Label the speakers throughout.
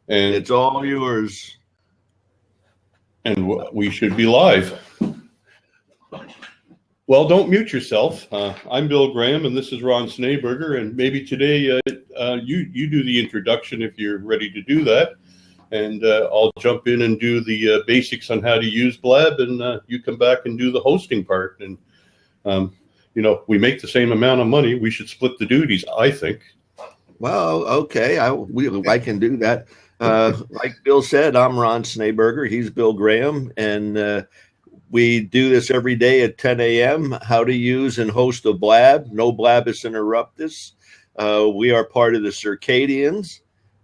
Speaker 1: And
Speaker 2: it's all yours.
Speaker 1: And we should be live. Well, don't mute yourself. I'm Bill Graham, and this is Ron Schneeberger. And maybe today you do the introduction if you're ready to do that. And I'll jump in and do the basics on how to use Blab, and you come back and do the hosting part. And, we make the same amount of money. We should split the duties, I think.
Speaker 2: Well, okay. I can do that. Like Bill said, I'm Ron Schneeberger. He's Bill Graham. And we do this every day at 10 a.m., how to use and host a Blab. No Blabbus Interruptus. We are part of the Circadians.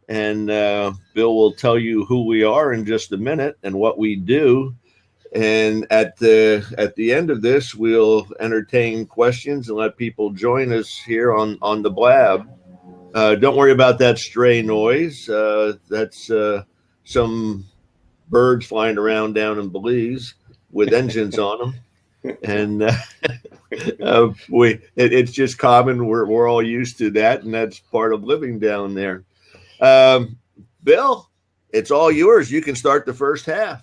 Speaker 2: And Bill will tell you who we are in just a minute and what we do. And at the end of this, we'll entertain questions and let people join us here on the Blab. Don't worry about that stray noise. That's some birds flying around down in Belize with engines on them. And it's just common. We're all used to that, and that's part of living down there. Bill, it's all yours. You can start the first half.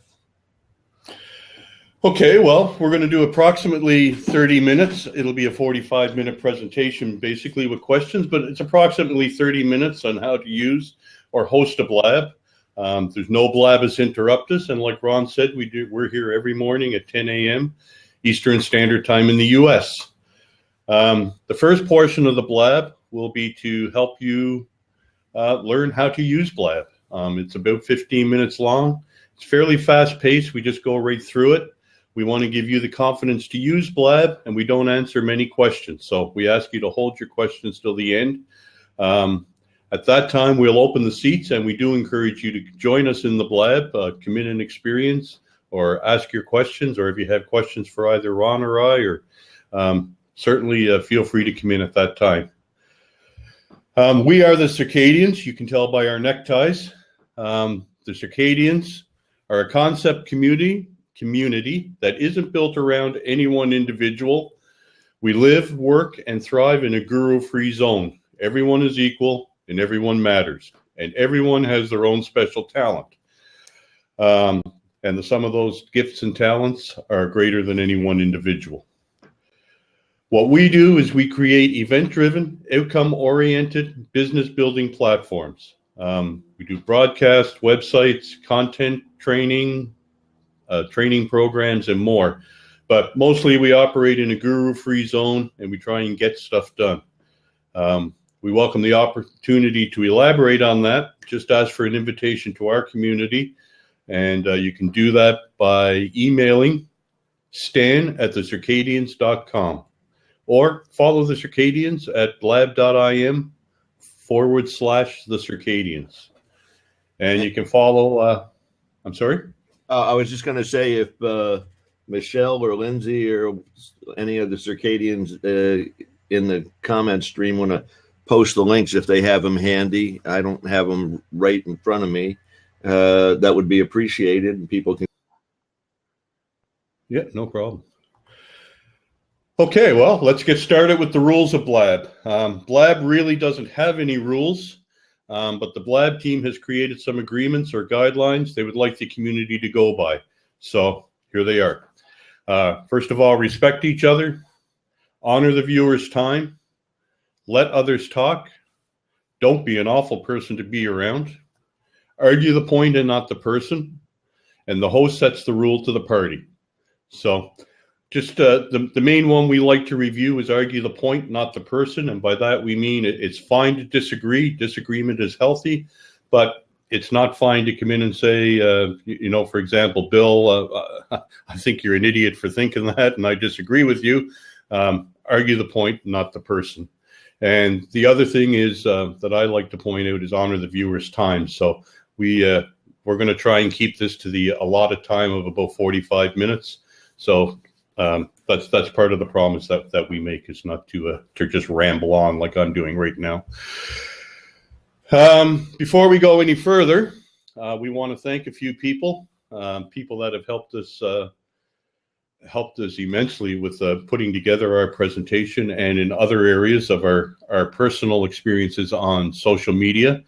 Speaker 1: Okay, well, we're going to do approximately 30 minutes. It'll be a 45-minute presentation, basically, with questions, but it's approximately 30 minutes on how to use or host a Blab. There's no Blabbus Interruptus, and like Ron said, we're here every morning at 10 a.m. Eastern Standard Time in the U.S. The first portion of the Blab will be to help you learn how to use Blab. It's about 15 minutes long. It's fairly fast-paced. We just go right through it. We want to give you the confidence to use Blab, and we don't answer many questions. So we ask you to hold your questions till the end. At that time, we'll open the seats, and we do encourage you to join us in the Blab, come in and experience, or ask your questions, or if you have questions for either Ron or I, or certainly feel free to come in at that time. We are the Circadians. You can tell by our neckties. The Circadians are a concept community that isn't built around any one individual. We live, work, and thrive in a guru-free zone. Everyone is equal, and everyone matters, and everyone has their own special talent. And the sum of those gifts and talents are greater than any one individual. What we do is we create event-driven, outcome-oriented business-building platforms. We do broadcasts, websites, content, training programs, and more. But mostly we operate in a guru-free zone, and we try and get stuff done. We welcome the opportunity to elaborate on that. Just ask for an invitation to our community, and you can do that by emailing stan@thecircadians.com or follow the Circadians at blab.im/the Circadians. And you can follow, I'm sorry?
Speaker 2: I was just going to say if Michelle or Lindsay or any of the Circadians in the comment stream want to post the links if they have them handy. I don't have them right in front of me. That would be appreciated, and people can.
Speaker 1: Yeah, no problem. Okay, well, let's get started with the rules of Blab. Blab really doesn't have any rules. But the Blab team has created some agreements or guidelines they would like the community to go by. So here they are. First of all, respect each other, honor the viewer's time, let others talk, don't be an awful person to be around, argue the point and not the person, and the host sets the rule to the party. So just the main one we like to review is argue the point, not the person. And by that, we mean it's fine to disagree. Disagreement is healthy, but it's not fine to come in and say, for example, Bill, I think you're an idiot for thinking that, and I disagree with you. Argue the point, not the person. And the other thing is that I like to point out is honor the viewer's time. So we're going to try and keep this to the allotted time of about 45 minutes. So that's part of the promise that we make, is not to just ramble on like I'm doing right now. Before we go any further, we want to thank a few people that have helped us immensely with putting together our presentation and in other areas of our personal experiences on social media.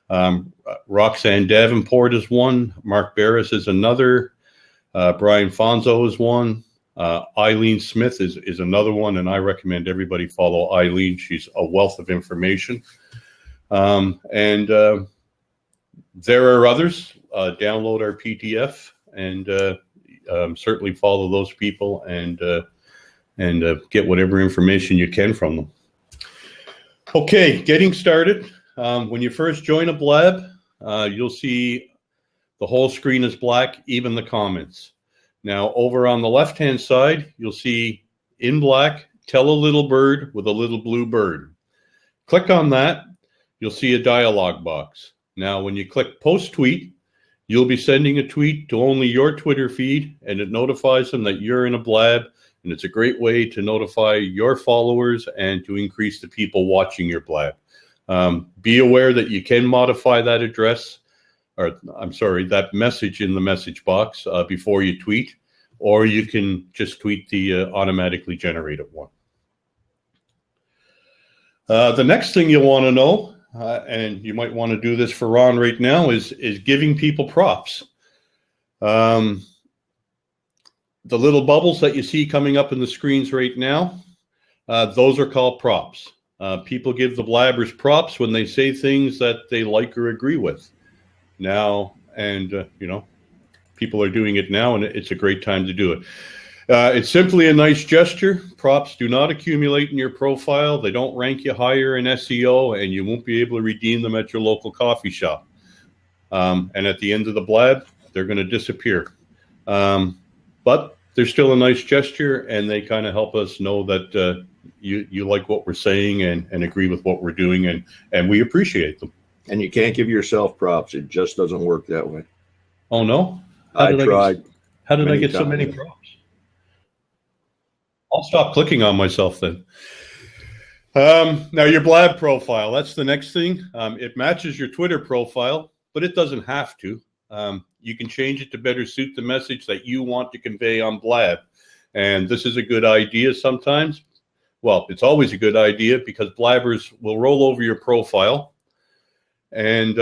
Speaker 1: Roxanne Davenport is one. Mark Barris is another. Brian Fonzo is one. Eileen Smith is another one, and I recommend everybody follow Eileen. She's a wealth of information. And there are others. Download our PDF and certainly follow those people and get whatever information you can from them. Okay, getting started. When you first join a blab, you'll see the whole screen is black, even the comments. Now, over on the left-hand side, you'll see in black, tell a little bird with a little blue bird. Click on that, you'll see a dialog box. Now, when you click post tweet, you'll be sending a tweet to only your Twitter feed, and it notifies them that you're in a blab, and it's a great way to notify your followers and to increase the people watching your blab. Be aware that you can modify that address, or I'm sorry, that message in the message box before you tweet, or you can just tweet the automatically generated one. The next thing you'll want to know, and you might want to do this for Ron right now, is giving people props. The little bubbles that you see coming up in the screens right now, those are called props. People give the blabbers props when they say things that they like or agree with. Now, and you know, people are doing it now, and it's a great time to do it. It's simply a nice gesture. Props do not accumulate in your profile. They don't rank you higher in SEO, and you won't be able to redeem them at your local coffee shop. And at the end of the blab, they're going to disappear. But they're still a nice gesture, and they kind of help us know that you like what we're saying and agree with what we're doing, and we appreciate them.
Speaker 2: And you can't give yourself props. It just doesn't work that way.
Speaker 1: Oh, no?
Speaker 2: I tried.
Speaker 1: How did I get so many props? I'll stop clicking on myself then. Now, your blab profile, that's the next thing. It matches your Twitter profile, but it doesn't have to. You can change it to better suit the message that you want to convey on blab. And this is a good idea sometimes. Well, it's always a good idea because blabbers will roll over your profile. And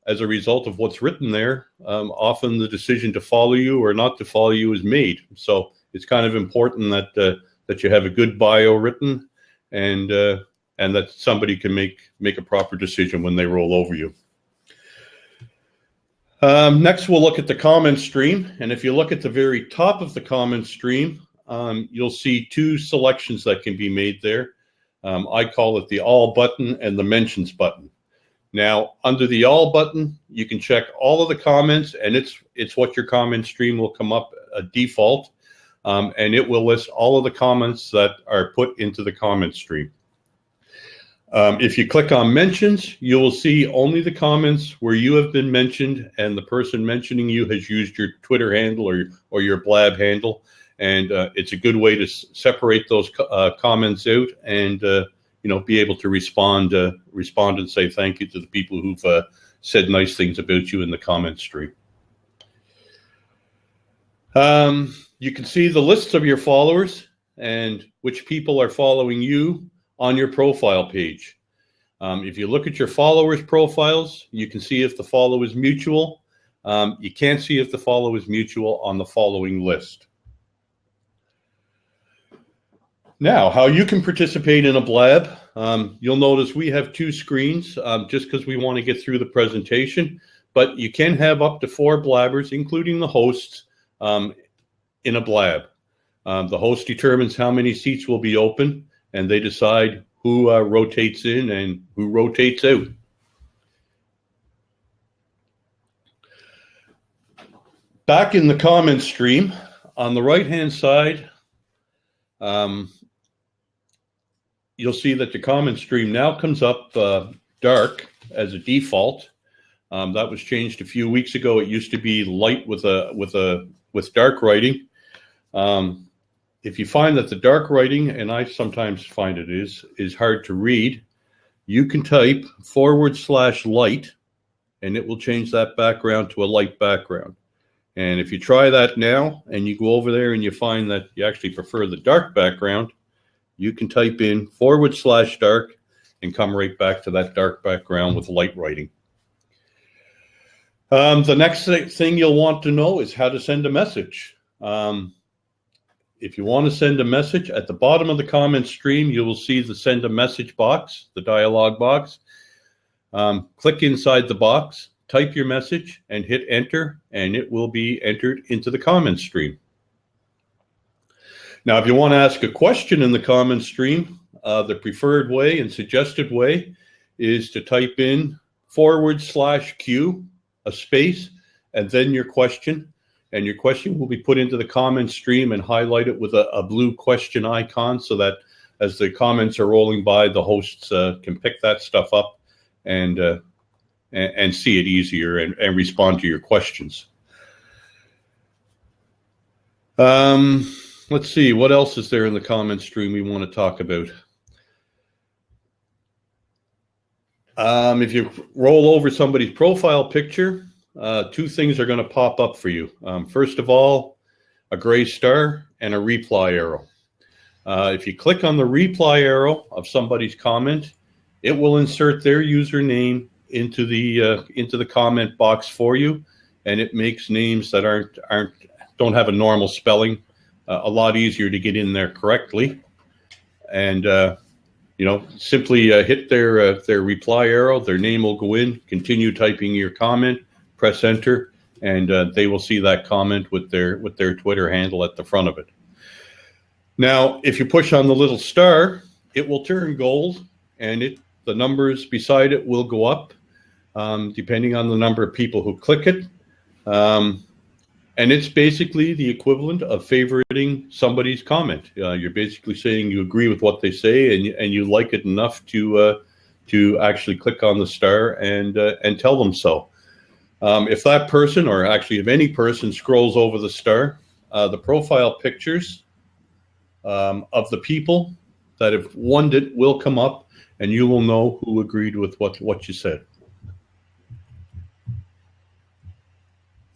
Speaker 1: as a result of what's written there, often the decision to follow you or not to follow you is made. So it's kind of important that you have a good bio written and that somebody can make a proper decision when they roll over you. Next, we'll look at the comment stream. And if you look at the very top of the comment stream, you'll see two selections that can be made there. I call it the all button and the mentions button. Now, under the all button, you can check all of the comments, and it's what your comment stream will come up default, and it will list all of the comments that are put into the comment stream. If you click on mentions, you will see only the comments where you have been mentioned and the person mentioning you has used your Twitter handle or your blab handle, and it's a good way to separate those comments out and be able to respond and say thank you to the people who've said nice things about you in the comment stream. You can see the lists of your followers and which people are following you on your profile page. If you look at your followers' profiles, you can see if the follow is mutual. You can't see if the follow is mutual on the following list. Now, how you can participate in a blab. You'll notice we have two screens just because we want to get through the presentation, but you can have up to 4 blabbers, including the hosts, in a blab. The host determines how many seats will be open, and they decide who rotates in and who rotates out. Back in the comment stream, on the right-hand side, you'll see that the comment stream now comes up dark as a default. That was changed a few weeks ago. It used to be light with dark writing. If you find that the dark writing, and I sometimes find it is hard to read, you can type /light, and it will change that background to a light background. And if you try that now, and you go over there and you find that you actually prefer the dark background, you can type in /dark and come right back to that dark background with light writing. The next thing you'll want to know is how to send a message. If you want to send a message, at the bottom of the comment stream, you will see the send a message box, the dialog box. Click inside the box, type your message, and hit enter, and it will be entered into the comment stream. Now, if you want to ask a question in the comment stream, the preferred way and suggested way is to type in /Q, a space, and then your question. And your question will be put into the comment stream and highlighted with a blue question icon, so that as the comments are rolling by, the hosts can pick that stuff up and see it easier and respond to your questions. Let's see, what else is there in the comment stream we want to talk about? If you roll over somebody's profile picture, two things are going to pop up for you. First of all, a gray star and a reply arrow. If you click on the reply arrow of somebody's comment, it will insert their username into the comment box for you, and it makes names that don't have a normal spelling a lot easier to get in there correctly. And simply hit their reply arrow. Their name will go in. Continue typing your comment. Press enter, and they will see that comment with their Twitter handle at the front of it. Now, if you push on the little star, it will turn gold, and the numbers beside it will go up, depending on the number of people who click it. And it's basically the equivalent of favoriting somebody's comment. You're basically saying you agree with what they say, and you like it enough to actually click on the star and tell them so. If that person, or actually if any person, scrolls over the star, the profile pictures of the people that have won it will come up, and you will know who agreed with what you said.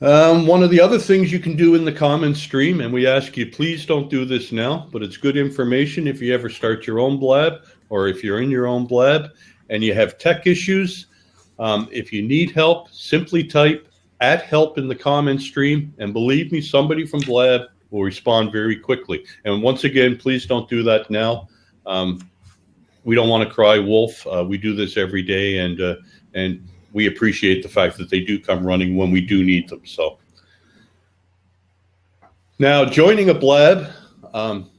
Speaker 1: One of the other things you can do in the comment stream, and we ask you please don't do this now, but it's good information if you ever start your own blab, or if you're in your own blab and you have tech issues. If you need help, simply type @help in the comment stream, and believe me, somebody from Blab will respond very quickly. And once again, please don't do that now. We don't want to cry wolf. We do this every day, and we appreciate the fact that they do come running when we do need them. So now, joining a Blab,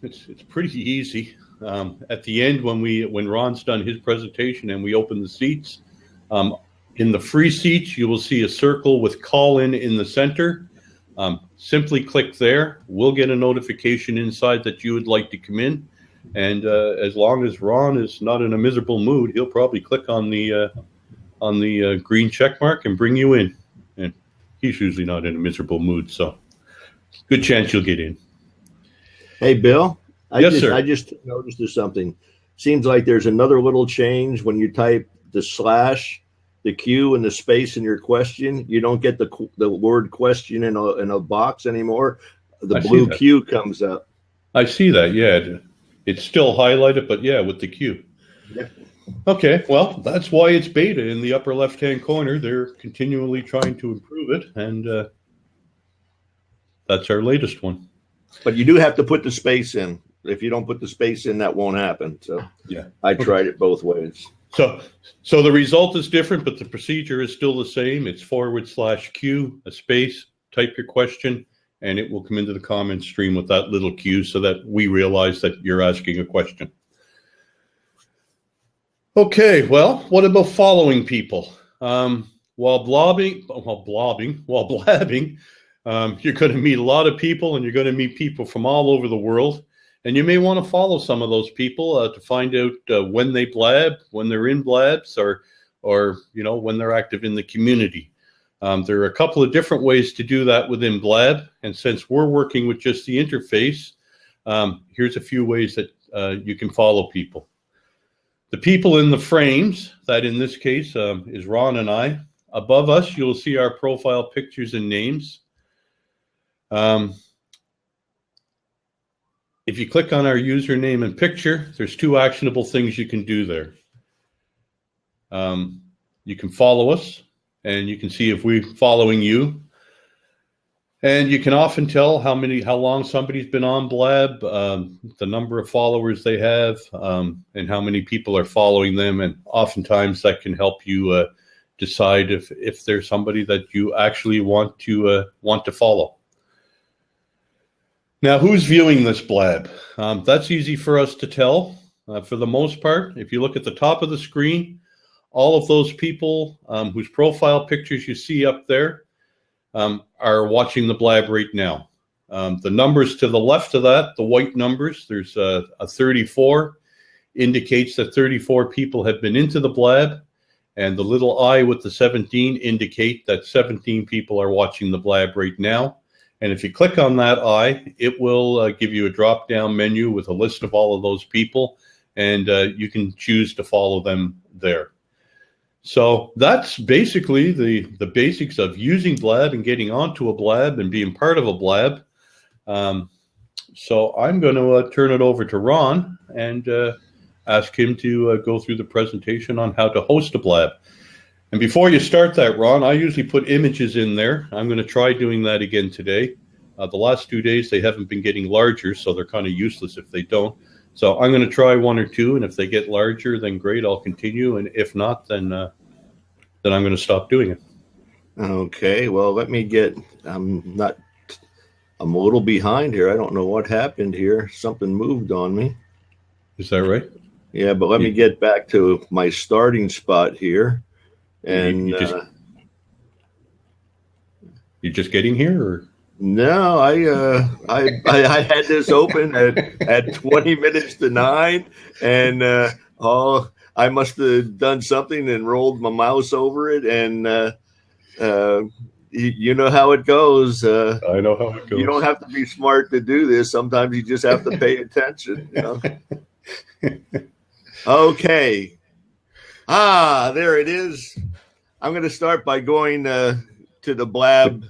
Speaker 1: it's pretty easy. At the end, when Ron's done his presentation and we open the seats, in the free seats, you will see a circle with call in the center. Simply click there. We'll get a notification inside that you would like to come in. And as long as Ron is not in a miserable mood, he'll probably click on the green check mark and bring you in. And he's usually not in a miserable mood, so good chance you'll get in.
Speaker 2: Hey, Bill.
Speaker 1: Yes, sir.
Speaker 2: I just noticed there's something. Seems like there's another little change when you type the /, the Q, and the space in your question. You don't get the word question in a box anymore. The blue Q comes up.
Speaker 1: I see that. Yeah, it's still highlighted, but yeah, with the Q.
Speaker 2: Yeah.
Speaker 1: Okay, well, that's why it's beta in the upper left-hand corner. They're continually trying to improve it, and that's our latest one.
Speaker 2: But you do have to put the space in. If you don't put the space in, that won't happen. So
Speaker 1: yeah,
Speaker 2: I tried it both ways.
Speaker 1: So the result is different, but the procedure is still the same. It's /Q, a space, type your question, and it will come into the comment stream with that little Q, so that we realize that you're asking a question. Okay, well, what about following people? While blabbing, you're going to meet a lot of people, and you're going to meet people from all over the world. And you may want to follow some of those people to find out when they blab, when they're in blabs, or when they're active in the community. There are a couple of different ways to do that within Blab. And since we're working with just the interface, here's a few ways that you can follow people. The people in the frames, that in this case is Ron and I. Above us, you'll see our profile pictures and names. If you click on our username and picture, there's two actionable things you can do there. You can follow us, and you can see if we're following you. And you can often tell how long somebody's been on Blab, the number of followers they have, and how many people are following them. And oftentimes that can help you decide if there's somebody that you actually want to follow. Now, who's viewing this Blab? That's easy for us to tell. For the most part, if you look at the top of the screen, all of those people whose profile pictures you see up there are watching the Blab right now. The numbers to the left of that, the white numbers, there's a 34, indicates that 34 people have been into the Blab, and the little I with the 17 indicate that 17 people are watching the Blab right now. And if you click on that I, it will give you a drop-down menu with a list of all of those people, and you can choose to follow them there. So that's basically the basics of using Blab and getting onto a Blab and being part of a Blab. So I'm going to turn it over to Ron and ask him to go through the presentation on how to host a Blab. And before you start that, Ron, I usually put images in there. I'm going to try doing that again today. The last 2 days, they haven't been getting larger, so they're kind of useless if they don't. So I'm going to try one or two, and if they get larger, then great, I'll continue. And if not, then I'm going to stop doing it.
Speaker 2: Okay, well, let me get, I'm a little behind here. I don't know what happened here. Something moved on me.
Speaker 1: Is that right?
Speaker 2: Yeah, but let me get back to my starting spot here. And
Speaker 1: you're just getting here, or?
Speaker 2: No, I had this open at 20 minutes to 9, and I must have done something and rolled my mouse over it, and you know how it goes.
Speaker 1: I know how it goes.
Speaker 2: You don't have to be smart to do this. Sometimes you just have to pay attention. You know? Okay. There it is. I'm going to start by going to the Blab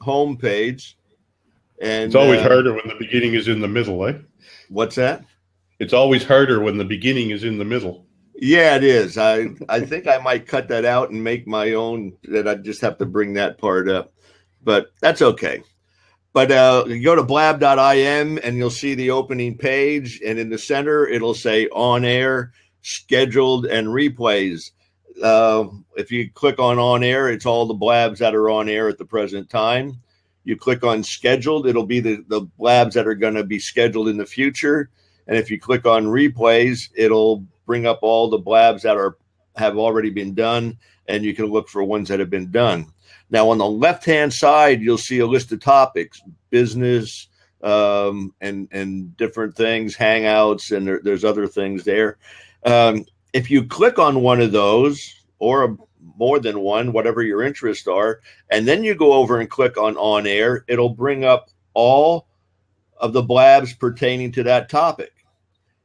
Speaker 2: homepage. And
Speaker 1: it's always harder when the beginning is in the middle, eh?
Speaker 2: What's that?
Speaker 1: It's always harder when the beginning is in the middle.
Speaker 2: Yeah, it is. I think I might cut that out and make my own, that I just have to bring that part up. But that's okay. But you go to blab.im and you'll see the opening page. And in the center, it'll say on air, scheduled, and replays. If you click on air, it's all the Blabs that are on air at the present time. You click on scheduled, it'll be the Blabs that are going to be scheduled in the future. And if you click on replays, it'll bring up all the Blabs that have already been done, and you can look for ones that have been done. Now, on the left-hand side, you'll see a list of topics, business, and different things, hangouts, and there's other things there. If you click on one of those, or more than one, whatever your interests are, and then you go over and click on air, it'll bring up all of the Blabs pertaining to that topic.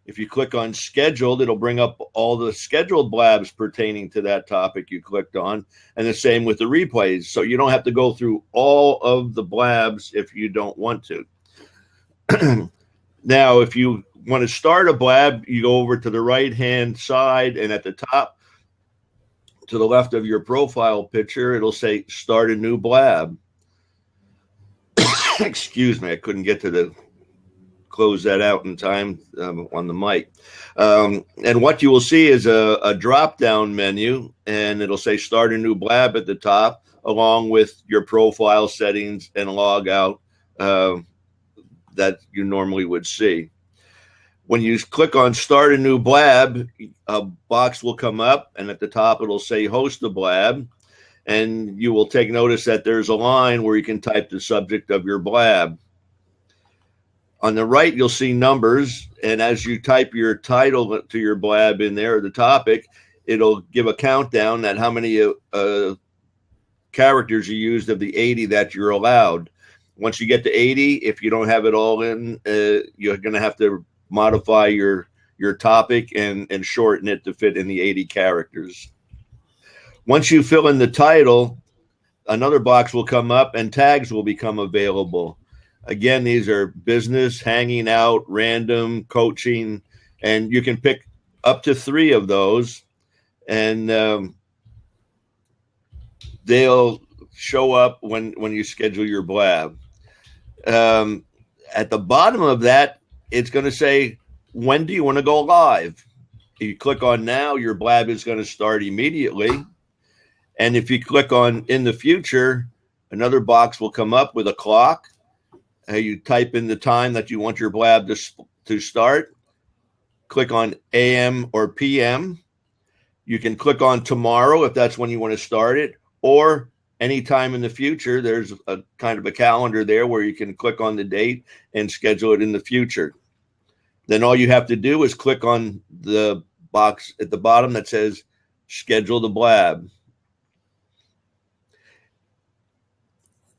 Speaker 2: If you click on scheduled, it'll bring up all the scheduled Blabs pertaining to that topic you clicked on, and the same with the replays. So you don't have to go through all of the Blabs if you don't want to. Now, if you want to start a Blab, you go over to the right-hand side, and at the top, to the left of your profile picture, it'll say start a new Blab. Excuse me, I couldn't get to close that out in time on the mic. And what you will see is a drop-down menu, and it'll say start a new Blab at the top, along with your profile settings and log out that you normally would see. When you click on start a new Blab, a box will come up, and at the top it'll say host a Blab, and you will take notice that there's a line where you can type the subject of your Blab. On the right, you'll see numbers, and as you type your title to your Blab in there, the topic, it'll give a countdown at how many characters you used of the 80 that you're allowed. Once you get to 80, if you don't have it all in, you're going to have to modify your topic and shorten it to fit in the 80 characters. Once you fill in the title, another box will come up and tags will become available. Again, these are business, hanging out, random, coaching, and you can pick up to 3 of those. And they'll show up when you schedule your blab. At the bottom of that, it's going to say, when do you want to go live? If you click on now, your blab is going to start immediately. And if you click on in the future, another box will come up with a clock. You type in the time that you want your blab to start. Click on AM or PM. You can click on tomorrow if that's when you want to start it, or anytime in the future. There's a kind of a calendar there where you can click on the date and schedule it in the future. Then all you have to do is click on the box at the bottom that says schedule the blab.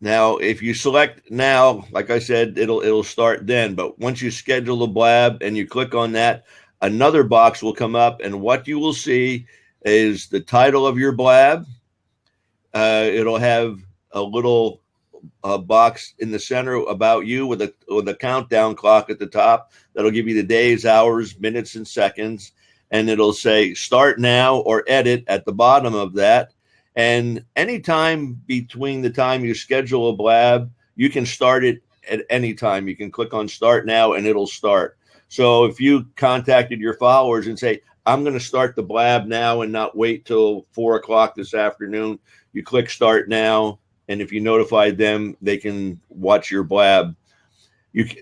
Speaker 2: Now, if you select now, like I said, it'll start then. But once you schedule the blab and you click on that, another box will come up, and what you will see is the title of your blab. It'll have a little box in the center about you with a countdown clock at the top that'll give you the days, hours, minutes, and seconds. And it'll say start now or edit at the bottom of that. And anytime between the time you schedule a blab, you can start it at any time. You can click on start now and it'll start. So if you contacted your followers and say, I'm going to start the blab now and not wait till 4 o'clock this afternoon, you click start now. And if you notified them, they can watch your blab.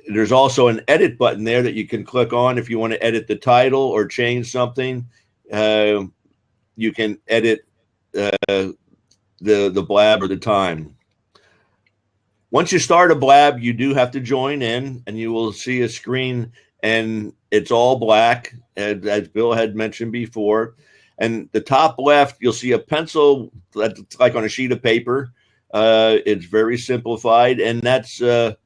Speaker 2: There's also an edit button there that you can click on if you want to edit the title or change something. You can edit the blab or the time. Once you start a blab, you do have to join in, and you will see a screen, and it's all black, as Bill had mentioned before. And the top left, you'll see a pencil that's like on a sheet of paper. It's very simplified, and that's an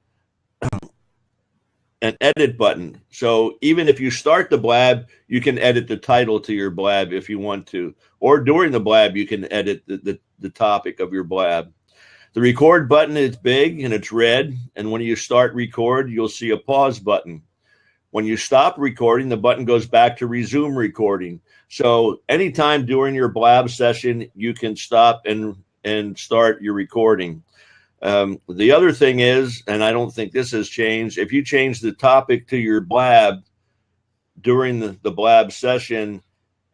Speaker 2: edit button. So even if you start the blab, you can edit the title to your blab if you want to. Or during the blab, you can edit the topic of your blab. The record button is big and it's red. And when you start record, you'll see a pause button. When you stop recording, the button goes back to resume recording. So anytime during your blab session, you can stop and start your recording. The other thing is, and I don't think this has changed, if you change the topic to your blab during the blab session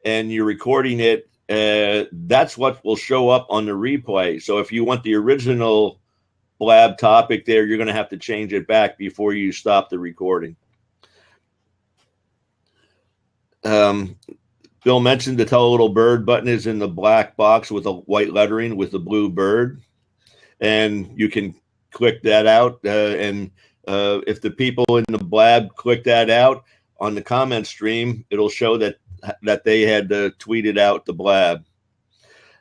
Speaker 2: and you're recording it, that's what will show up on the replay. So if you want the original blab topic there, you're going to have to change it back before you stop the recording. Bill mentioned the Tell a Little Bird button is in the black box with a white lettering with the blue bird. And you can click that out. And if the people in the blab click that out on the comment stream, it'll show that they had tweeted out the blab.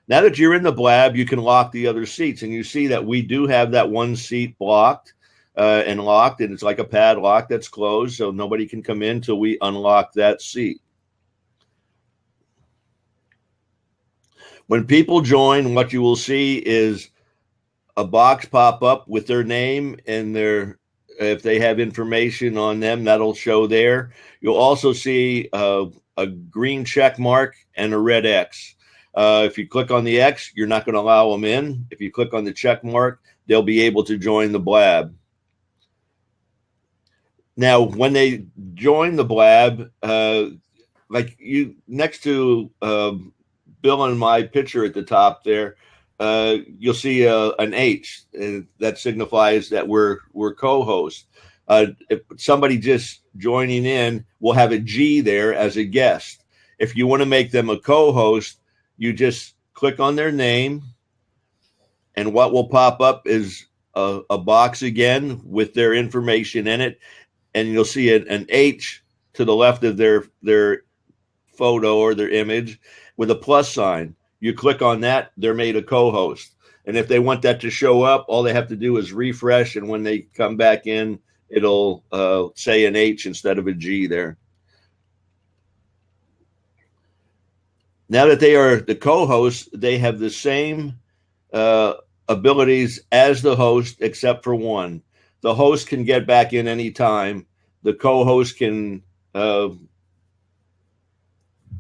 Speaker 2: Now that you're in the blab, you can lock the other seats. And you see that we do have that one seat blocked and locked. And it's like a padlock that's closed. So nobody can come in till we unlock that seat. When people join, what you will see is a box pop up with their name and if they have information on them, that'll show there. You'll also see a green check mark and a red X. If you click on the X, you're not going to allow them in. If you click on the check mark, they'll be able to join the blab. Now, when they join the blab, like you next to Bill and my picture at the top there, you'll see an H that signifies that we're co-hosts. If somebody just joining in will have a G there as a guest. If you want to make them a co-host, you just click on their name, and what will pop up is a box again with their information in it, and you'll see an H to the left of their photo or their image with a plus sign. You click on that, they're made a co-host. And if they want that to show up, all they have to do is refresh. And when they come back in, it'll say an H instead of a G there. Now that they are the co-hosts, they have the same abilities as the host, except for one. The host can get back in anytime. The co-host can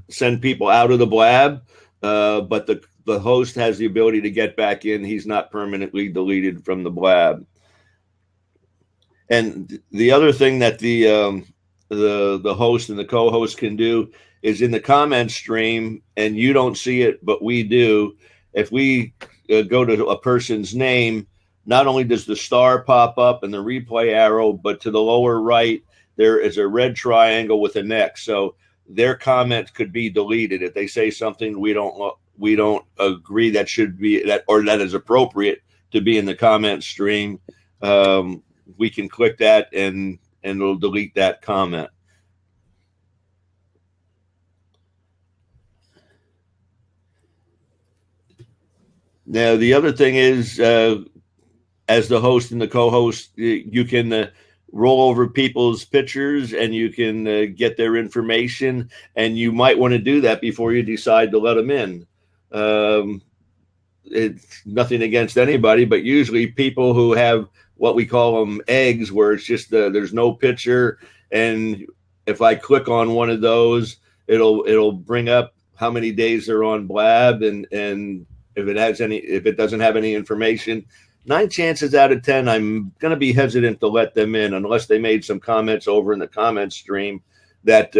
Speaker 2: send people out of the blab. But the host has the ability to get back in. He's not permanently deleted from the Blab. And the other thing that the host and the co-host can do is in the comment stream, and you don't see it, but we do. If we go to a person's name, not only does the star pop up and the replay arrow, but to the lower right, there is a red triangle with an X. So their comment could be deleted if they say something we don't agree that should be that, or that is appropriate to be in the comment stream. We can click that and it'll delete that comment. Now, the other thing is, as the host and the co-host, you can roll over people's pictures and you can get their information, and you might want to do that before you decide to let them in. It's nothing against anybody, but usually people who have what we call them eggs, where it's just there's no picture, and if I click on one of those, it'll bring up how many days they're on Blab, and if it doesn't have any information, 9 chances out of 10, I'm going to be hesitant to let them in unless they made some comments over in the comment stream that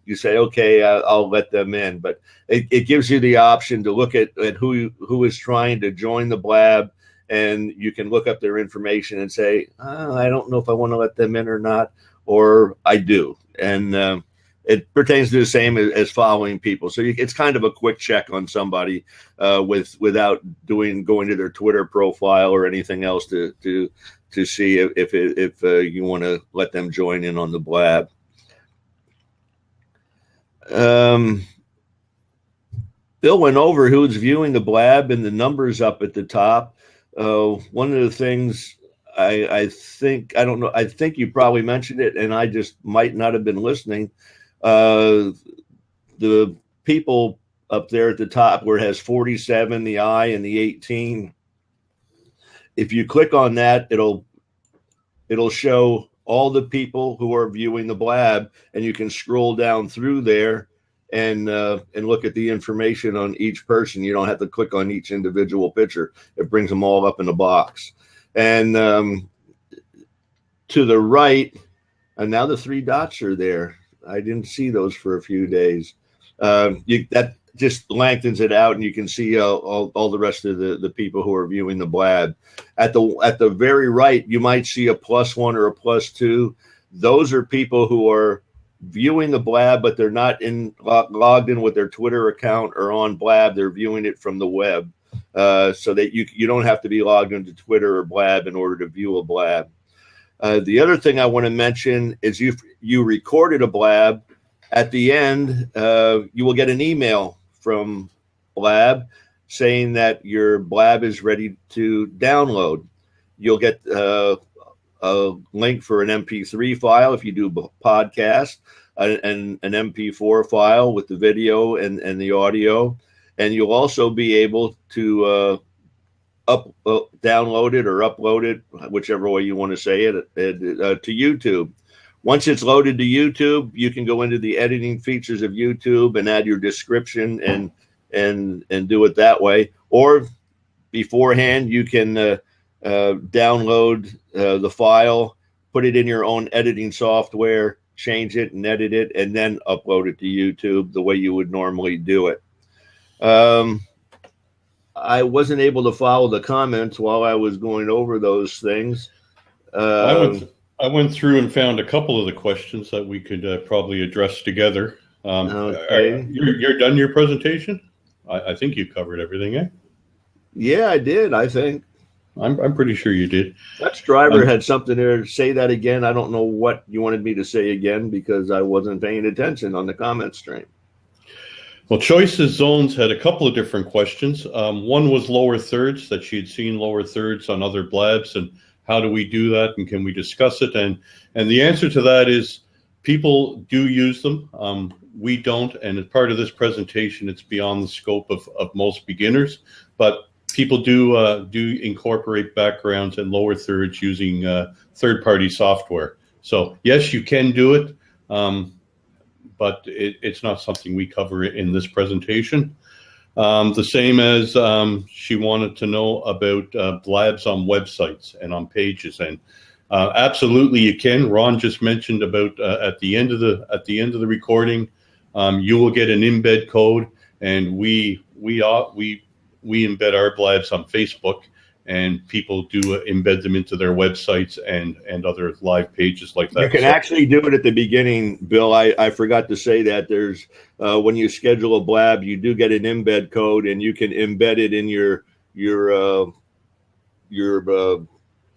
Speaker 2: you say, okay, I'll let them in. But it gives you the option to look at who is trying to join the Blab, and you can look up their information and say, I don't know if I want to let them in or not, or I do. And it pertains to the same as following people. So it's kind of a quick check on somebody without going to their Twitter profile or anything else to see if you want to let them join in on the Blab. Bill went over who's viewing the Blab and the numbers up at the top. One of the things I think you probably mentioned it, and I just might not have been listening. The people up there at the top where it has 47, the I, and the 18. If you click on that, it'll show all the people who are viewing the Blab, and you can scroll down through there and look at the information on each person. You don't have to click on each individual picture. It brings them all up in a box. And to the right, and now the 3 dots are there. I didn't see those for a few days. That just lengthens it out, and you can see all the rest of the people who are viewing the Blab. At the very right, you might see a +1 or a +2. Those are people who are viewing the Blab, but they're not logged in with their Twitter account or on Blab. They're viewing it from the web, so that you don't have to be logged into Twitter or Blab in order to view a Blab. The other thing I want to mention is you recorded a Blab. At the end, you will get an email from Blab saying that your Blab is ready to download. You'll get a link for an MP3 file if you do podcast, and an MP4 file with the video and the audio. And you'll also be able to download it or upload it, whichever way you want to say it, to YouTube. Once it's loaded to YouTube, you can go into the editing features of YouTube and add your description and do it that way. Or beforehand, you can download the file, put it in your own editing software, change it and edit it, and then upload it to YouTube the way you would normally do it. I wasn't able to follow the comments while I was going over those things.
Speaker 1: I went through and found a couple of the questions that we could probably address together.
Speaker 2: Okay.
Speaker 1: You're done your presentation? I think you covered everything, eh?
Speaker 2: Yeah, I did, I think.
Speaker 1: I'm pretty sure you did.
Speaker 2: Dutch Driver had something there. Say that again. I don't know what you wanted me to say again because I wasn't paying attention on the comment stream.
Speaker 1: Well, Choices Zones had a couple of different questions. One was lower thirds, that she had seen lower thirds on other Blabs, and how do we do that, and can we discuss it? And the answer to that is people do use them. We don't, and as part of this presentation, it's beyond the scope of most beginners, but people do incorporate backgrounds and lower thirds using third-party software. So yes, you can do it, but it's not something we cover in this presentation. The same as she wanted to know about blabs on websites and on pages, and absolutely you can. Ron just mentioned about at the end of the recording, you will get an embed code, and we embed our blabs on Facebook, and people do embed them into their websites and other live pages like that.
Speaker 2: You can actually do it at the beginning, Bill. I forgot to say that there's when you schedule a blab, you do get an embed code, and you can embed it in your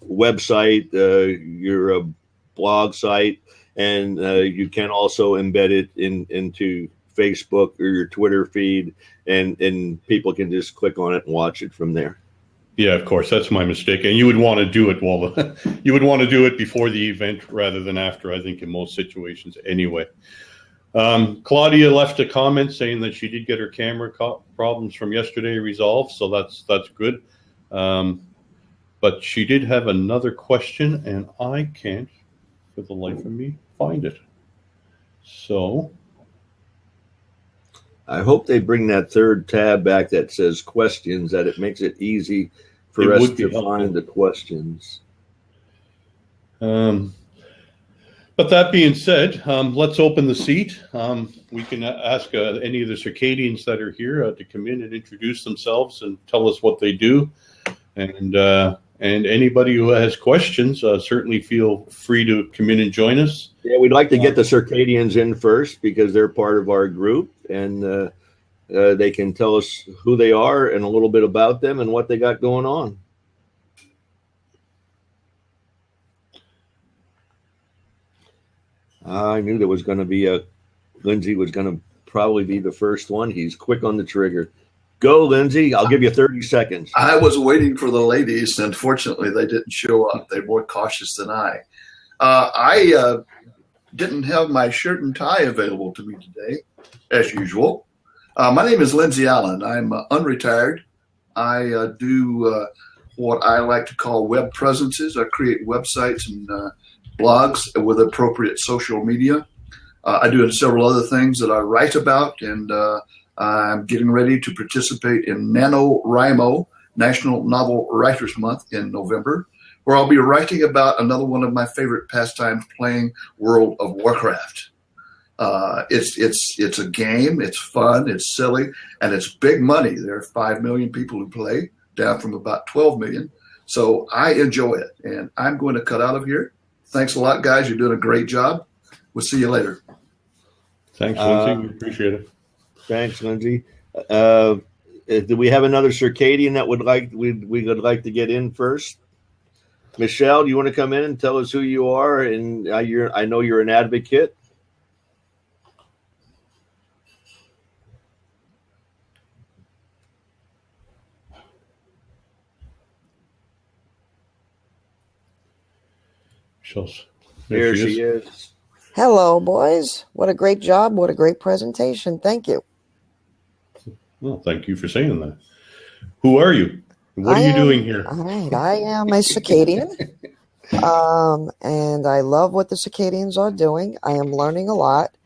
Speaker 2: website, your blog site, and you can also embed it into Facebook or your Twitter feed, and people can just click on it and watch it from there.
Speaker 1: Yeah, of course, that's my mistake. And you would want to do it you would want to do it before the event rather than after, I think, in most situations anyway. Claudia left a comment saying that she did get her camera problems from yesterday resolved, so that's good. But she did have another question, and I can't, for the life of me, find it. So
Speaker 2: I hope they bring that third tab back that says questions, that it makes it easy for us to find the questions.
Speaker 1: But that being said, let's open the seat. We can ask any of the circadians that are here to come in and introduce themselves and tell us what they do. And anybody who has questions, certainly feel free to come in and join us.
Speaker 2: Yeah, we'd like to get the circadians in first because they're part of our group, and they can tell us who they are and a little bit about them and what they got going on. I knew there was going to be Lindsay was going to probably be the first one. He's quick on the trigger. Go, Lindsay. I'll give you 30 seconds.
Speaker 3: I was waiting for the ladies. Unfortunately, they didn't show up. They're more cautious than I. I didn't have my shirt and tie available to me today, as usual. My name is Lindsay Allen. I'm unretired. I do what I like to call web presences. I create websites and blogs with appropriate social media. I do several other things that I write about, and I'm getting ready to participate in NaNoWriMo, National Novel Writers Month, in November, where I'll be writing about another one of my favorite pastimes, playing World of Warcraft. It's a game, it's fun, it's silly, and it's big money. There are 5 million people who play, down from about 12 million. So I enjoy it, and I'm going to cut out of here. Thanks a lot, guys. You're doing a great job. We'll see you later.
Speaker 1: Thanks, Lindsay. We appreciate it.
Speaker 2: Thanks, Lindsay. Do we have another circadian that we would like to get in first? Michelle, do you want to come in and tell us who you are? And I know you're an advocate.
Speaker 1: There
Speaker 2: she is.
Speaker 4: Hello, boys. What a great job. What a great presentation. Thank you.
Speaker 1: Well, thank you for saying that. Who are you? What are you doing here?
Speaker 4: All right. I am a circadian. And I love what the circadians are doing. I am learning a lot,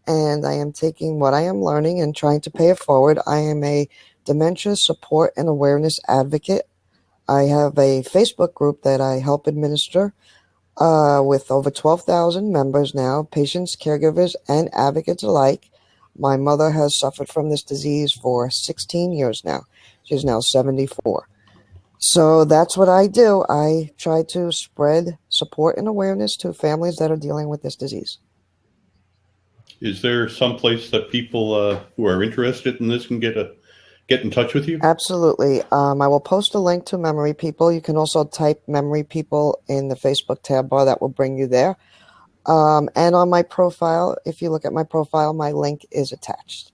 Speaker 4: and I am taking what I am learning and trying to pay it forward. I am a dementia support and awareness advocate. I have a Facebook group that I help administer with over 12,000 members now, patients, caregivers, and advocates alike. My mother has suffered from this disease for 16 years now. She's now 74. So that's what I do. I try to spread support and awareness to families that are dealing with this disease.
Speaker 1: Is there some place that people who are interested in this can get in touch with you?
Speaker 4: Absolutely. I will post a link to Memory People. You can also type Memory People in the Facebook tab bar. That will bring you there. And on my profile, if you look at my profile, my link is attached.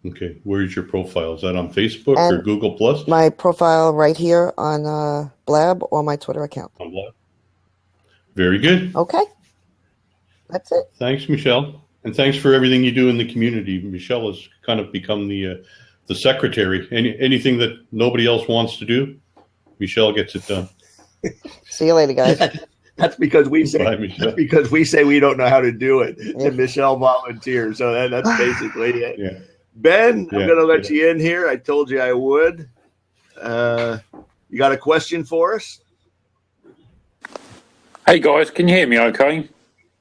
Speaker 1: Okay. Where's your profile? Is that on Facebook or Google+?
Speaker 4: My profile right here on Blab or my Twitter account.
Speaker 1: On Blab. Very good.
Speaker 4: Okay. That's it.
Speaker 1: Thanks, Michelle. And thanks for everything you do in the community. Michelle has kind of become the secretary. Anything that nobody else wants to do, Michelle gets it done.
Speaker 4: See you later, guys.
Speaker 2: That's because we say we don't know how to do it, and Michelle volunteers. So that's basically it.
Speaker 1: Yeah.
Speaker 2: Ben, I'm
Speaker 1: Yeah.
Speaker 2: going to let you in here. I told you I would. You got a question for us?
Speaker 5: Hey guys, can you hear me okay?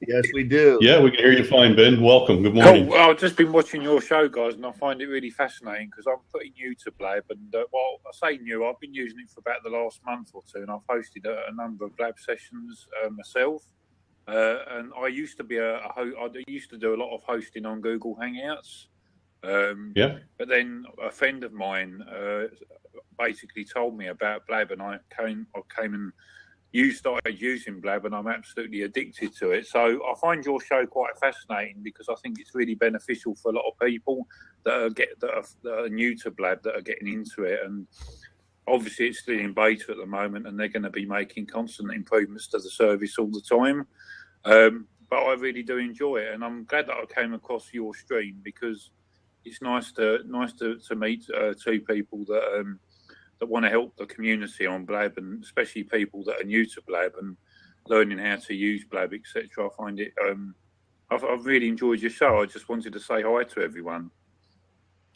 Speaker 2: Yes, we do.
Speaker 1: Yeah, we can hear you fine, Ben. Welcome. Good morning.
Speaker 5: Cool. I've just been watching your show, guys, and I find it really fascinating because I'm pretty new to Blab. And, well, I say new, I've been using it for about the last month or two, and I've hosted a number of Blab sessions myself. And I used to be I used to do a lot of hosting on Google Hangouts.
Speaker 1: Yeah.
Speaker 5: But then a friend of mine basically told me about Blab, and I came and started using Blab, and I'm absolutely addicted to it. So I find your show quite fascinating because I think it's really beneficial for a lot of people that are new to Blab, that are getting into it. And obviously it's still in beta at the moment, and they're going to be making constant improvements to the service all the time. But I really do enjoy it, and I'm glad that I came across your stream because it's nice to meet two people that want to help the community on Blab, and especially people that are new to Blab and learning how to use Blab, etc. I find it. I've really enjoyed your show. I just wanted to say hi to everyone.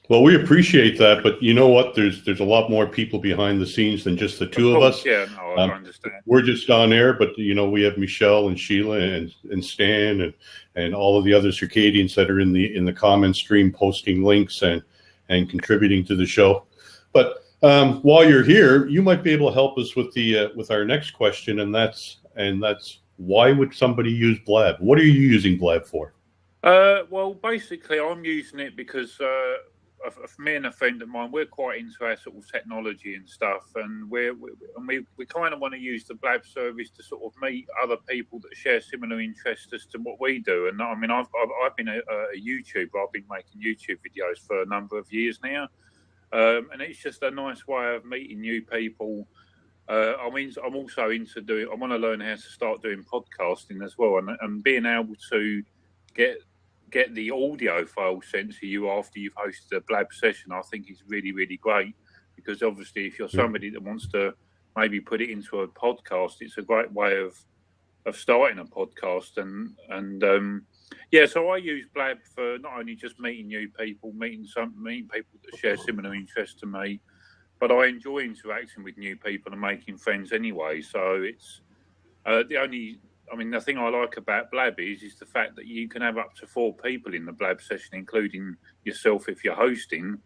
Speaker 1: Well, we appreciate that, but you know what? There's a lot more people behind the scenes than just the two of us.
Speaker 5: Yeah, no, I understand.
Speaker 1: We're just on air, but we have Michelle and Sheila and Stan and all of the other circadians that are in the comment stream, posting links and contributing to the show. But while you're here, you might be able to help us with our next question, and that's why would somebody use Blab? What are you using Blab for?
Speaker 5: Well, basically, I'm using it because me and a friend of mine, we're quite into our sort of technology and stuff, and we kind of want to use the Blab service to sort of meet other people that share similar interests as to what we do. And I mean, I've been a YouTuber. I've been making YouTube videos for a number of years now. And it's just a nice way of meeting new people. I mean, I'm also into I want to learn how to start doing podcasting as well, and being able to get the audio file sent to you after you've hosted a Blab session, I think is really, really great, because obviously if you're somebody that wants to maybe put it into a podcast, it's a great way of starting a podcast. And yeah, so I use Blab for not only just meeting new people, meeting people that share similar interests to me, but I enjoy interacting with new people and making friends anyway. So it's the thing I like about Blab is the fact that you can have up to 4 people in the Blab session, including yourself if you're hosting.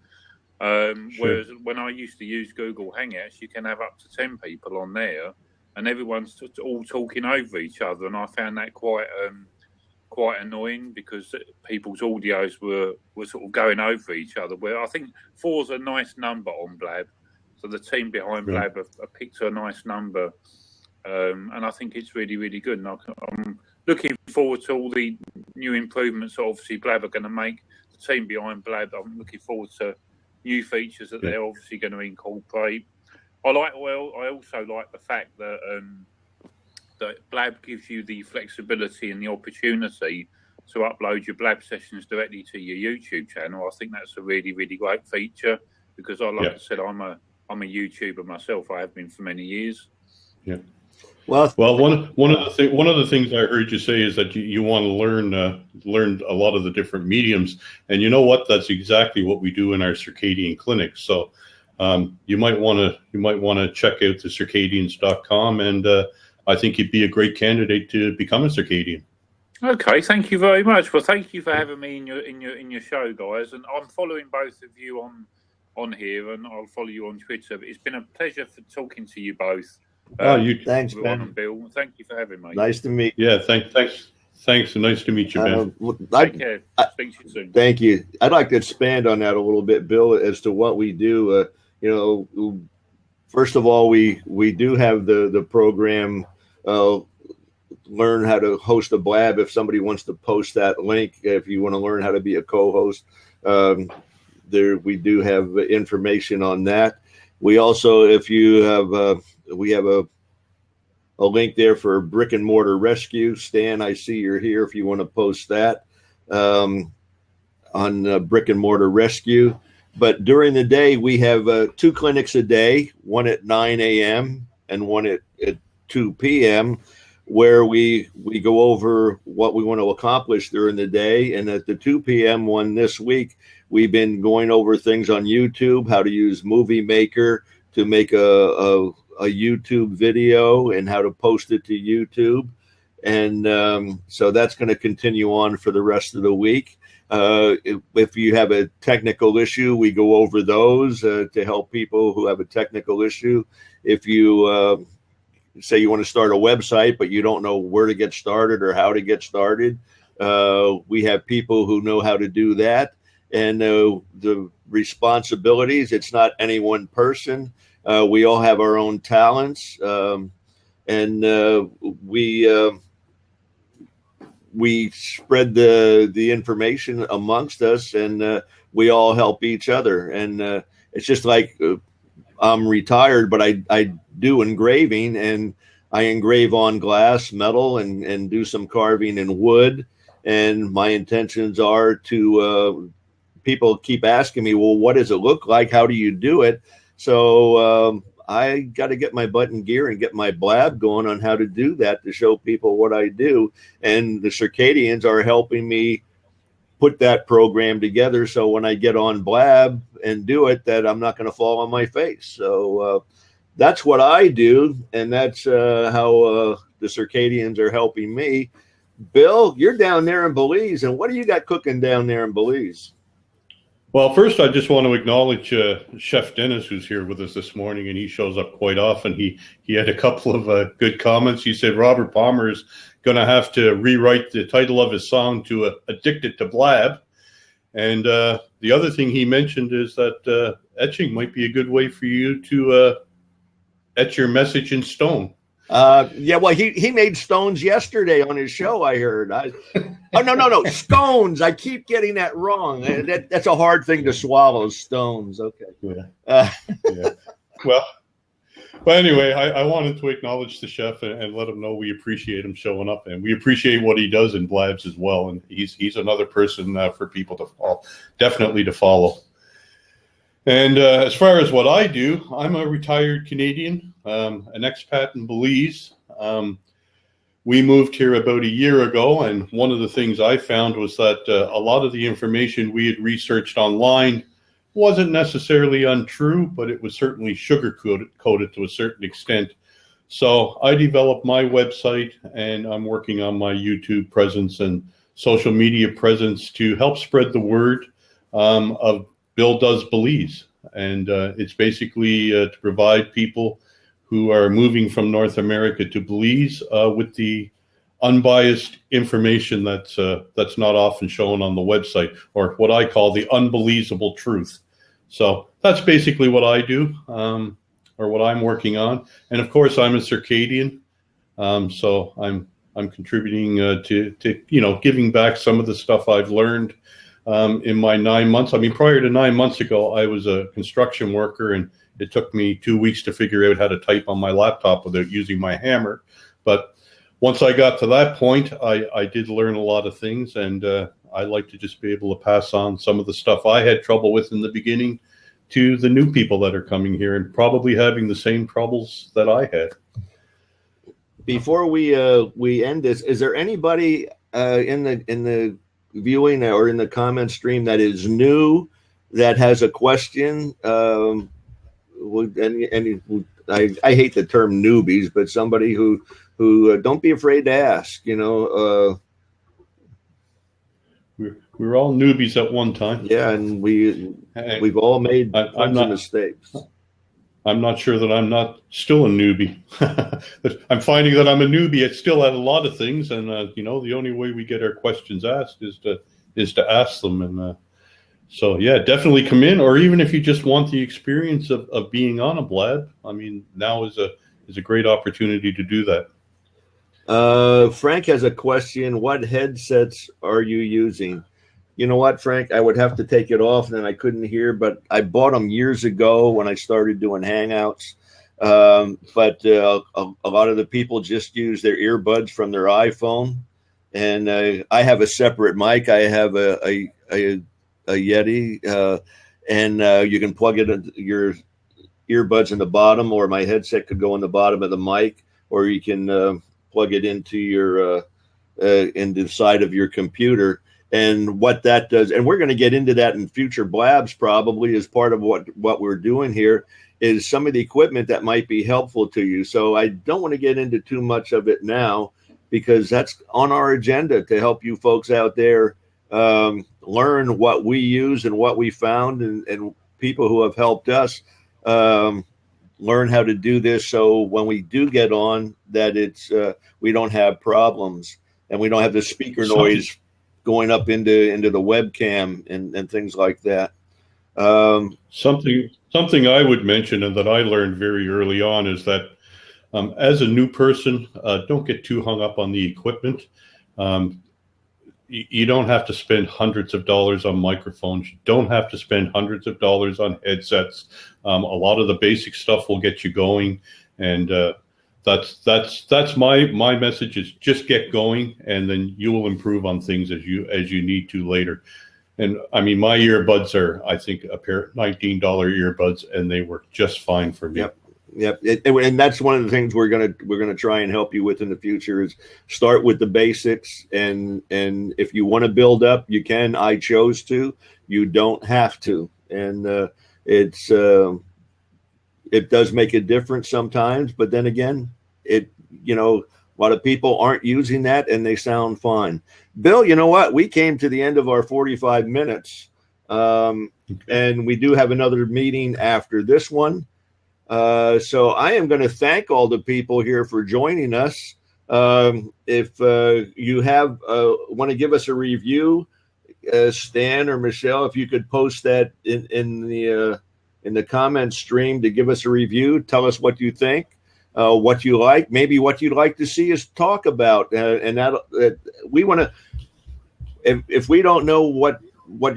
Speaker 5: Sure. Whereas when I used to use Google Hangouts, you can have up to 10 people on there, and everyone's all talking over each other, and I found that quite annoying because people's audios were sort of going over each other. Where I think 4's a nice number on Blab, so the team behind Blab have picked a nice number. And I think it's really, really good. And I'm looking forward to all the new improvements that obviously Blab are going to make. The team behind Blab, I'm looking forward to new features that they're obviously going to incorporate. I also like the fact that that Blab gives you the flexibility and the opportunity to upload your Blab sessions directly to your YouTube channel. I think that's a really, really great feature because, I said, I'm a YouTuber myself. I have been for many years.
Speaker 1: Yeah. Well, one of the things I heard you say is that you want to learn a lot of the different mediums, and you know what? That's exactly what we do in our circadian clinic. So you might want to check out the circadians.com, and I think you'd be a great candidate to become a circadian. Okay,
Speaker 5: thank you very much. Well, thank you for having me in your show, guys. And I'm following both of you on here, and I'll follow you on Twitter. But it's been a pleasure for talking to you both.
Speaker 2: Thanks, Ben.
Speaker 5: And Bill. Thank you for having me.
Speaker 2: Nice to meet you.
Speaker 1: Yeah, thanks, and nice to meet you, Ben.
Speaker 5: Take care. Speak to you soon.
Speaker 2: Thank you. I'd like to expand on that a little bit, Bill, as to what we do. First of all, we do have the program learn how to host a Blab. If somebody wants to post that link, if you want to learn how to be a co-host, we do have information on that. We also, if you have, we have a link there for brick and mortar rescue. Stan, I see you're here. If you want to post that on brick and mortar rescue. But during the day, we have 2 clinics a day, one at 9 a.m. and one at 2 p.m., where we go over what we want to accomplish during the day. And at the 2 p.m. one this week, We've been going over things on YouTube, how to use Movie Maker to make a YouTube video and how to post it to YouTube. And so that's going to continue on for the rest of the week. If you have a technical issue, we go over those to help people who have a technical issue. If you say you want to start a website, but you don't know where to get started or how to get started, we have people who know how to do that. And the responsibilities, it's not any one person. We all have our own talents. And we spread the information amongst us, and we all help each other. And it's just like I'm retired, but I do engraving, and I engrave on glass, metal, and do some carving in wood. And my intentions are to people keep asking me, well, what does it look like? How do you do it? So I got to get my butt in gear and get my blab going on how to do that to show people what I do. And the Circadians are helping me put that program together. So when I get on blab and do it, that I'm not going to fall on my face. So that's what I do. And that's how the Circadians are helping me. Bill, you're down there in Belize. And what do you got cooking down there in Belize?
Speaker 1: Well, first, I just want to acknowledge Chef Dennis, who's here with us this morning, and he shows up quite often. He had a couple of good comments. He said Robert Palmer is going to have to rewrite the title of his song to Addicted to Blab. And the other thing he mentioned is that etching might be a good way for you to etch your message in stone.
Speaker 2: Yeah, well, he made stones yesterday on his show, I heard. No, stones. I keep getting that wrong. That's a hard thing to swallow, stones. Okay.
Speaker 1: Yeah. Yeah. Well, anyway, I wanted to acknowledge the chef and let him know we appreciate him showing up, and we appreciate what he does in Blabs as well. And he's another person for people to follow, definitely to follow. And as far as what I do, I'm a retired Canadian, an expat in Belize. We moved here about a year ago, and one of the things I found was that a lot of the information we had researched online wasn't necessarily untrue, but it was certainly sugar-coated to a certain extent. So I developed my website, and I'm working on my YouTube presence and social media presence to help spread the word of Bill Does Belize. And it's basically to provide people who are moving from North America to Belize with the unbiased information that's not often shown on the website, or what I call the unbelievable truth. So that's basically what I do, or what I'm working on. And of course, I'm a Circadian, so I'm contributing to giving back some of the stuff I've learned in my 9 months. I mean, prior to 9 months ago, I was a construction worker, and it took me 2 weeks to figure out how to type on my laptop without using my hammer. But once I got to that point, I did learn a lot of things, and I like to just be able to pass on some of the stuff I had trouble with in the beginning to the new people that are coming here and probably having the same troubles that I had.
Speaker 2: Before we end this, is there anybody in the viewing or in the comment stream that is new that has a question? I hate the term newbies, but somebody who don't be afraid to ask.
Speaker 1: We're all newbies at one time.
Speaker 2: Yeah, and we've all made tons of mistakes.
Speaker 1: I'm not sure that I'm not still a newbie. I'm finding that I'm a newbie still at a lot of things, and the only way we get our questions asked is to ask them. And so yeah, definitely come in, or even if you just want the experience of being on a blab, I mean, now is a great opportunity to do that.
Speaker 2: Frank has a question. What headsets are you using? You know what, Frank? I would have to take it off, and then I couldn't hear, but I bought them years ago when I started doing Hangouts. But a lot of the people just use their earbuds from their iPhone. And I have a separate mic. I have a Yeti, and you can plug it into your earbuds in the bottom, or my headset could go in the bottom of the mic, or you can plug it into your into the side of your computer. and what that does. And we're going to get into that in future blabs, probably as part of what we're doing here, is some of the equipment that might be helpful to you. So I don't want to get into too much of it now, because that's on our agenda to help you folks out there learn what we use and what we found, and people who have helped us learn how to do this. So when we do get on, that it's we don't have problems, and we don't have the speaker noise going up into the webcam and things like that.
Speaker 1: Something I would mention, and that I learned very early on, is that as a new person, don't get too hung up on the equipment. You don't have to spend hundreds of dollars on microphones. You don't have to spend hundreds of dollars on headsets. A lot of the basic stuff will get you going, and that's my message, is just get going, and then you will improve on things as you need to later. And I mean, my earbuds are, I think, a pair of $19 earbuds, and they work just fine for me.
Speaker 2: Yep. And that's one of the things we're gonna try and help you with in the future, is start with the basics, and if you want to build up, you can. I chose to. You don't have to, and it does make a difference sometimes. But then again, a lot of people aren't using that, and they sound fine. Bill, you know what? We came to the end of our 45 minutes, and we do have another meeting after this one. So I am going to thank all the people here for joining us. If you want to give us a review, Stan or Michelle, if you could post that in the comment stream to give us a review, tell us what you think, what you like, maybe what you'd like to see us talk about, and that we want to. If we don't know what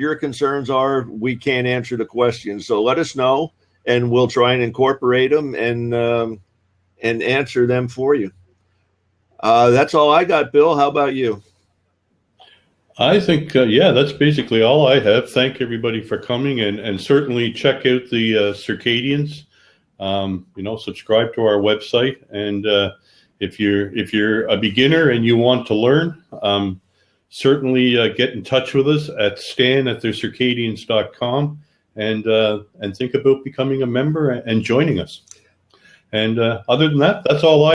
Speaker 2: your concerns are, we can't answer the questions. So let us know, and we'll try and incorporate them and answer them for you. That's all I got, Bill. How about you?
Speaker 1: I think, that's basically all I have. Thank everybody for coming, and certainly check out the Circadians. Subscribe to our website, and if you're a beginner and you want to learn, certainly get in touch with us at stan@thecircadians.com. And think about becoming a member and joining us. And other than that, that's all I